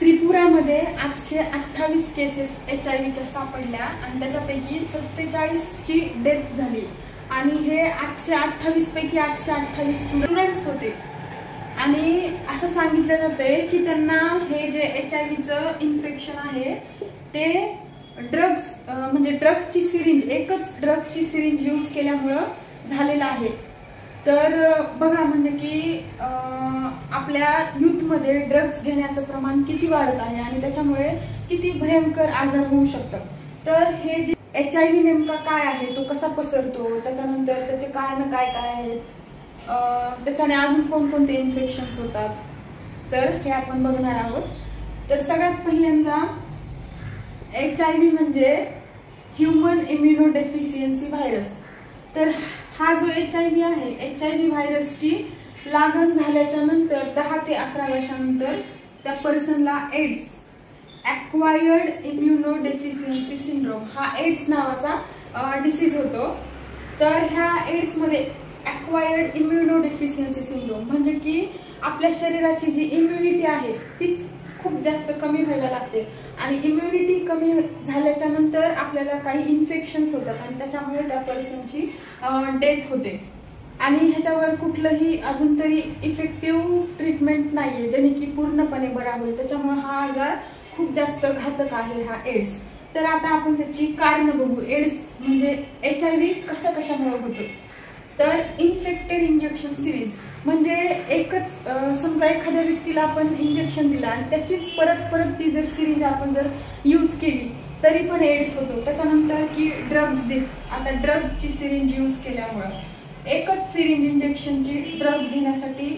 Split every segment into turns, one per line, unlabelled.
त्रिपुरामध्ये 828 cases HIV सापडल्या आणि त्याच्यापैकी 47ची डेथ झाली आणि हे 828 पैकी 828 स्टुडंट्स होते आणि असं सांगितलं जातंय की त्यांना हे जे HIVचं इन्फेक्शन आहे ते ड्रग्स म्हणजे ड्रग्सची सिरिंज एकच ड्रग्सची सिरिंज यूज केल्यामुळं झालेलं आहे। तर बघा म्हणजे की आपल्या यूथमध्ये ड्रग्स घेण्याचं प्रमाण किती वाढत आहे आणि त्याच्यामुळे किती भयंकर आजार होऊ शकतात। तर हे जे HIV नेमका काय आहे, तो कसा पसरतो, त्याच्यानंतर त्याचे कारण काय काय आहेत, त्याच्याने अजून कोणकोणते इन्फेक्शन्स होतात, तर हे आपण बघणार आहोत। तर सगळ्यात पहिल्यांदा HIV म्हणजे ह्यूमन इम्युनोडेफिशियन्सी व्हायरस। तर हा जो HIV आहे, HIV व्हायरसची लागण झाल्याच्या नंतर 10 ते 11 वर्षांनंतर त्या पर्सनला एड्स ॲक्वायर्ड इम्युनोडेफिशियन्सी सिंड्रोम हा एड्स नावाचा डिसीज होतो। तर ह्या एड्समध्ये ॲक्वायर्ड इम्युनोडेफिशियन्सी सिंड्रोम म्हणजे की आपल्या शरीराची जी इम्युनिटी आहे तीच खूप जास्त कमी व्हायला लागते आणि इम्युनिटी कमी झाल्याच्या नंतर आपल्याला काही इन्फेक्शन्स होतात आणि त्याच्यामुळे त्या पर्सनची डेथ होते आणि ह्याच्यावर कुठलंही अजून तरी इफेक्टिव्ह ट्रीटमेंट नाहीये ज्याने की पूर्णपणे बरा होईल। त्याच्यामुळे हा आजार खूप जास्त घातक आहे हा एड्स। तर आता आपण त्याची कारणं बघू। एड्स म्हणजे HIV कशामुळे होतो, तर इन्फेक्टेड इंजेक्शन सिरीज म्हणजे एकच समजा एखाद्या व्यक्तीला आपण इंजेक्शन दिलं आणि त्याचीच परत ती जर सिरिंज आपण जर यूज केली तरी पण एड्स होतो। त्याच्यानंतर की ड्रग्स आता ड्रगची सिरिंज यूज केल्यामुळे एकच सिरिंज इंजेक्शनची ड्रग्स घेण्यासाठी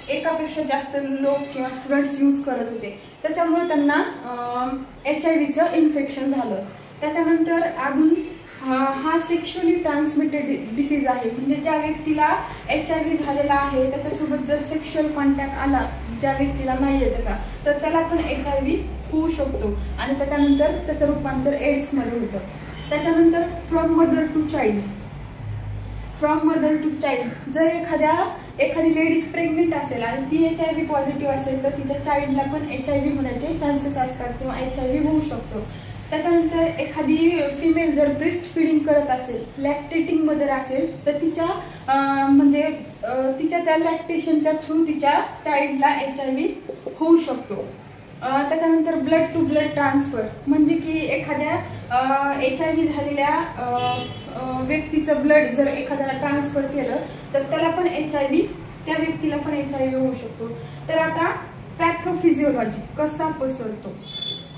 एकापेक्षा जास्त लोक किंवा स्टुडंट्स यूज करत होते, त्याच्यामुळे त्यांना HIVचं इन्फेक्शन झालं। त्याच्यानंतर अजून हा सेक्शुअली ट्रान्समिटेड डिसीज आहे म्हणजे ज्या व्यक्तीला HIV झालेला आहे त्याच्यासोबत जर सेक्शुअल कॉन्टॅक्ट आला ज्या व्यक्तीला नाही आहे त्याचा, तर त्याला पण HIV होऊ शकतो आणि त्याच्यानंतर त्याचं रूपांतर एड्समध्ये होतं। त्याच्यानंतर फ्रॉम मदर टू चाइल्ड जर एखादी लेडीज प्रेग्नेंट असेल आणि ती HIV पॉझिटिव्ह असेल तर तिच्या चाइल्डला पण HIV होण्याचे चान्सेस असतात किंवा HIV होऊ शकतो। त्याच्यानंतर एखादी फिमेल जर ब्रेस्ट फीडिंग करत असेल, लॅक्टेटिंग मदर असेल तर तिच्या म्हणजे तिच्या त्या लॅक्टेशनच्या थ्रू तिच्या चाइल्डला HIV होऊ शकतो। त्याच्यानंतर ब्लड टू ब्लड ट्रान्सफर म्हणजे की एखाद्या HIV झालेल्या व्यक्तीचं ब्लड जर एखाद्याला ट्रान्सफर केलं तर त्याला पण HIV त्या व्यक्तीला पण HIV होऊ शकतो। तर आता पॅथोफिजिओलॉजी कसा पसरतो,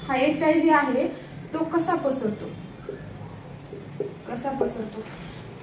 हा HIV आहे तो कसा पसरतो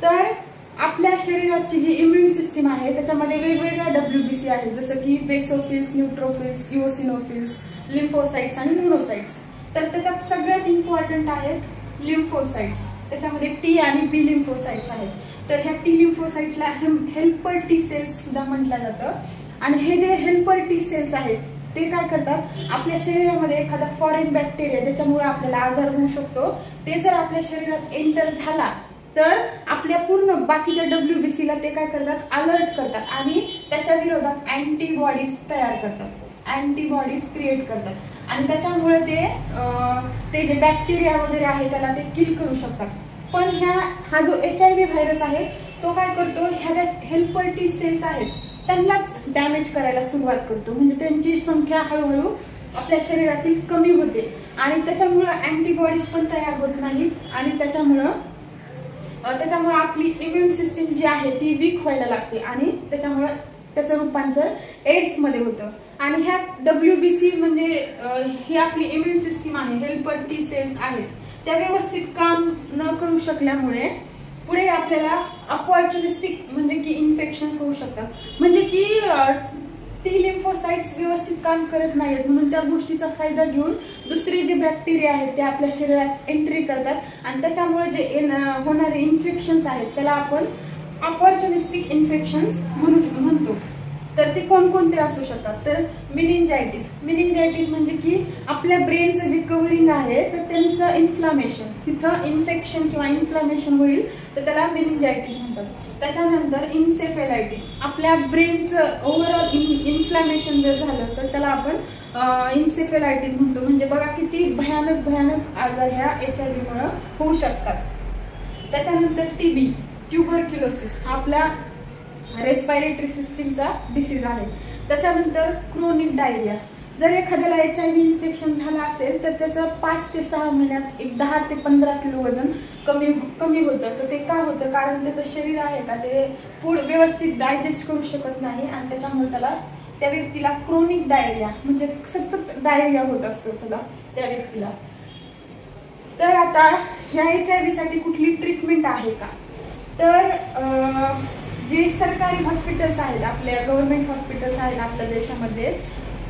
तर आपल्या शरीराची जी इम्युन सिस्टीम आहे त्याच्यामध्ये वेगवेगळ्या WBC आहेत जसं की बेसोफिल्स, न्यूट्रोफिल्स, इओसिनोफिल्स, लिम्फोसाइट्स आणि न्यूरोसाइट्स। तर त्याच्यात सगळ्यात इम्पॉर्टंट आहेत लिम्फोसाइट्स, त्याच्यामध्ये T आणि B लिम्फोसाइट्स आहेत। तर ह्या T लिम्फोसाइट्सला हेल्पर T सेल्स सुद्धा म्हटलं जातं आणि हे जे हेल्पर T सेल्स आहेत ते काय करतात, आपल्या शरीरामध्ये एखादा फॉरेन बॅक्टेरिया ज्याच्यामुळे आपल्याला आजार होऊ शकतो ते जर आपल्या शरीरात एंटर झाला तर आपल्या पूर्ण बाकीच्या WBCला ते काय करतात, अलर्ट करतात आणि त्याच्या विरोधात अँटीबॉडीज तयार करतात, अँटीबॉडीज क्रिएट करतात आणि त्याच्यामुळे ते जे बॅक्टेरिया वगैरे आहे त्याला ते किल करू शकतात। पण हा जो HIV व्हायरस आहे तो काय करतो, ह्या ज्या हेल्पर T सेल्स आहेत त्यांनाच डॅमेज करायला सुरुवात करतो म्हणजे त्यांची संख्या हळूहळू आपल्या शरीरातील कमी होते आणि त्याच्यामुळे अँटीबॉडीज पण तयार होत नाहीत आणि त्याच्यामुळे आपली इम्युन सिस्टीम जी आहे ती वीक व्हायला लागते आणि त्याच्यामुळे त्याचं रूपांतर एड्समध्ये होतं। आणि ह्याच WBC म्हणजे ही आपली इम्युन सिस्टीम आहे, हेल्पर T सेल्स आहेत, त्या व्यवस्थित काम न करू शकल्यामुळे पुढे आपल्याला अपॉर्च्युनिस्टिक म्हणजे की इन्फेक्शन्स होऊ शकतात म्हणजे की T लिम्फोसाइट्स व्यवस्थित काम करत नाहीत म्हणून त्या गोष्टीचा फायदा घेऊन दुसरे जे बॅक्टेरिया आहेत ते आपल्या शरीरात एंट्री करतात आणि त्याच्यामुळे जे होणारे इन्फेक्शन्स आहेत त्याला आपण अपॉर्च्युनिस्टिक इन्फेक्शन्स म्हणतो। तर ते कोणकोणते असू शकतात, तर मिनिंजायटिस म्हणजे की आपल्या ब्रेनचं जे कव्हरिंग आहे तर त्यांचं इन्फ्लामेशन, तिथं इन्फेक्शन किंवा इन्फ्लामेशन होईल तर त्याला मिनिंजायटिस म्हणतात। त्याच्यानंतर इन्सेफेलायटिस, आपल्या ब्रेनचं ओव्हरऑल इन्फ्लामेशन जर झालं तर त्याला आपण इन्सेफेलायटिस म्हणतो, म्हणजे बघा किती भयानक भयानक आजार ह्या HIV मुळे होऊ शकतात. त्याच्यानंतर TB, ट्युबरक्युलोसिस, हा आपल्या रेस्पिरेटरी सिस्टीमचा डिसीज आहे. त्याच्यानंतर क्रोनिक डायरिया, जर एखाद्याला HIV इन्फेक्शन झालं असेल तर त्याचं 5 ते 6 महिन्यात 10 ते 15 किलो वजन कमी होतं. तर ते का होतं? कारण त्याचं शरीर आहे का ते फूड व्यवस्थित डायजेस्ट करू शकत नाही आणि त्याच्यामुळे त्या व्यक्तीला क्रोनिक डायरिया म्हणजे सतत डायरिया होत असतो त्या व्यक्तीला. तर आता ह्या HIV साठी कुठली ट्रीटमेंट आहे का? तर जे सरकारी हॉस्पिटल्स आहेत, आपल्या गव्हर्नमेंट हॉस्पिटल्स आहेत आपल्या देशामध्ये,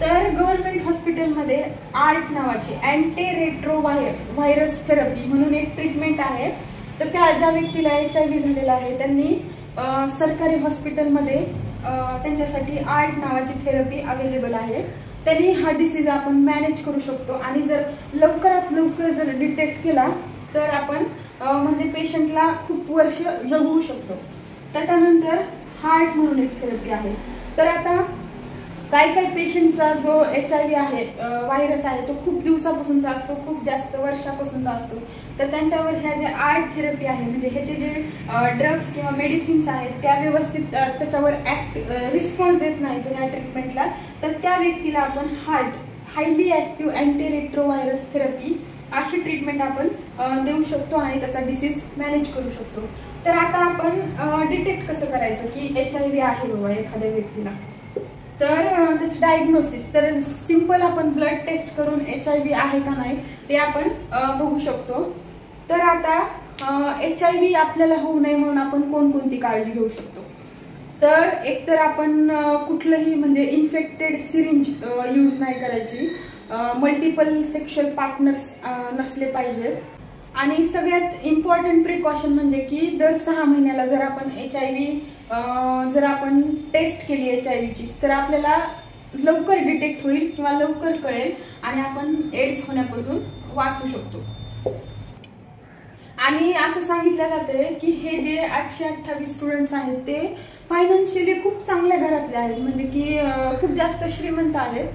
तर गव्हर्नमेंट हॉस्पिटलमध्ये ART नावाची अँटी रेट्रोव्हायरस थेरपी म्हणून एक ट्रीटमेंट आहे. तर त्या ज्या व्यक्तीला HIV झालेला आहे त्यांनी सरकारी हॉस्पिटलमध्ये त्यांच्यासाठी ART नावाची थेरपी अवेलेबल आहे. त्यांनी हा डिसीज आपण मॅनेज करू शकतो आणि जर लवकरात लवकर जर डिटेक्ट केला तर आपण म्हणजे पेशंटला खूप वर्ष जगवू शकतो. त्याच्यानंतर हार्ट म्हणून एक थेरपी आहे. तर आता काही पेशंटचा जो HIV आहे व्हायरस आहे तो खूप दिवसापासूनचा असतो, खूप जास्त वर्षापासूनचा असतो. तर त्यांच्यावर ह्या जे ART थेरपी आहे म्हणजे ह्याचे जे ड्रग्स किंवा मेडिसिन्स आहेत त्या व्यवस्थित त्याच्यावर रिस्पॉन्स देत नाही तो ह्या ट्रीटमेंटला, तर त्या व्यक्तीला आपण हायली ऍक्टिव्ह अँटी रेट्रोव्हायरस थेरपी अशी ट्रीटमेंट आपण देऊ शकतो आणि त्याचा डिसीज मॅनेज करू शकतो. तर आता आपण डिटेक्ट कसं करायचं की HIV आहे बाबा एखाद्या व्यक्तीला? तर त्याची डायग्नोसिस तर सिंपल आपण ब्लड टेस्ट करून HIV आहे का नाही ते आपण बघू शकतो. तर आता HIV आपल्याला होऊ नये म्हणून आपण कोणकोणती काळजी घेऊ शकतो? तर एकतर आपण कुठलंही म्हणजे इन्फेक्टेड सिरिंज यूज नाही करायची, मल्टिपल सेक्शुअल पार्टनर्स नसले पाहिजेत आणि सगळ्यात इम्पॉर्टंट प्रिकॉशन म्हणजे की दर 6 महिन्याला जर आपण जर आपण टेस्ट केली HIVची तर आपल्याला लवकर डिटेक्ट होईल किंवा लवकर कळेल आणि आपण एड्स होण्यापासून वाचू शकतो. आणि असं सांगितलं जाते की हे जे 828 स्टुडंट्स आहेत ते फायनान्शियली खूप चांगल्या घरातले आहेत, म्हणजे की खूप जास्त श्रीमंत आहेत.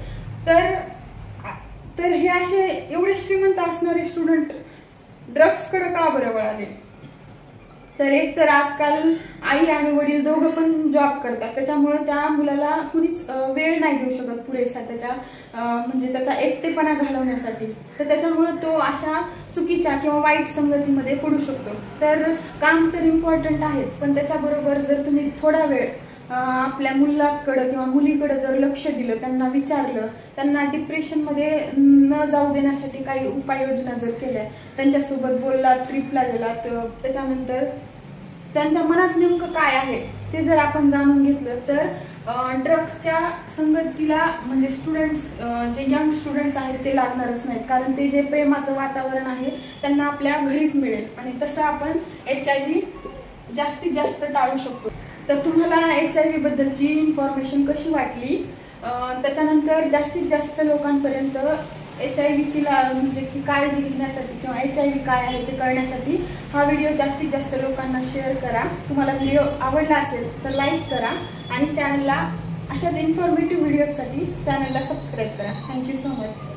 तर हे असे एवढे श्रीमंत असणारे स्टुडंट ड्रग्सकडे का बरं वळाले? तर एक तर आजकाल आई आणि वडील दोघं पण जॉब करतात, त्याच्यामुळे त्या मुलाला कुणीच वेळ नाही देऊ शकत पुरेसा म्हणजे त्याचा एकटेपणा घालवण्यासाठी. तर त्याच्यामुळे तो अशा चुकीच्या किंवा वाईट संगतीमध्ये पडू शकतो. तर काम तर इम्पॉर्टंट आहेच, पण त्याच्याबरोबर जर तुम्ही थोडा वेळ आपल्या मुलाकडे किंवा मुलीकडे जर लक्ष दिलं, त्यांना विचारलं, त्यांना डिप्रेशनमध्ये न जाऊ देण्यासाठी काही उपाययोजना जर केल्या, त्यांच्यासोबत बोललात, ट्रिपला गेलात, त्याच्यानंतर त्यांच्या मनात नेमकं काय आहे ते जर आपण जाणून घेतलं तर ड्रग्सच्या संगतीला म्हणजे जे यंग स्टुडंट्स आहेत ते लागणारच नाहीत, कारण ते जे प्रेमाचं वातावरण आहे त्यांना आपल्या घरीच मिळेल आणि तसं आपण HIV जास्तीत जास्त टाळू शकतो. तर तुम्हाला HIV बद्दलची इन्फॉर्मेशन कशी वाटली? त्याच्यानंतर जास्तीत जास्त लोकांपर्यंत HIVची म्हणजे की काळजी घेण्यासाठी किंवा HIV काय आहे ते कळण्यासाठी हा व्हिडिओ जास्तीत जास्त लोकांना शेअर करा. तुम्हाला व्हिडिओ आवडला असेल तर लाईक करा आणि चॅनलला अशाच इन्फॉर्मेटिव्ह व्हिडिओसाठी चॅनलला सबस्क्राईब करा. Thank you so much.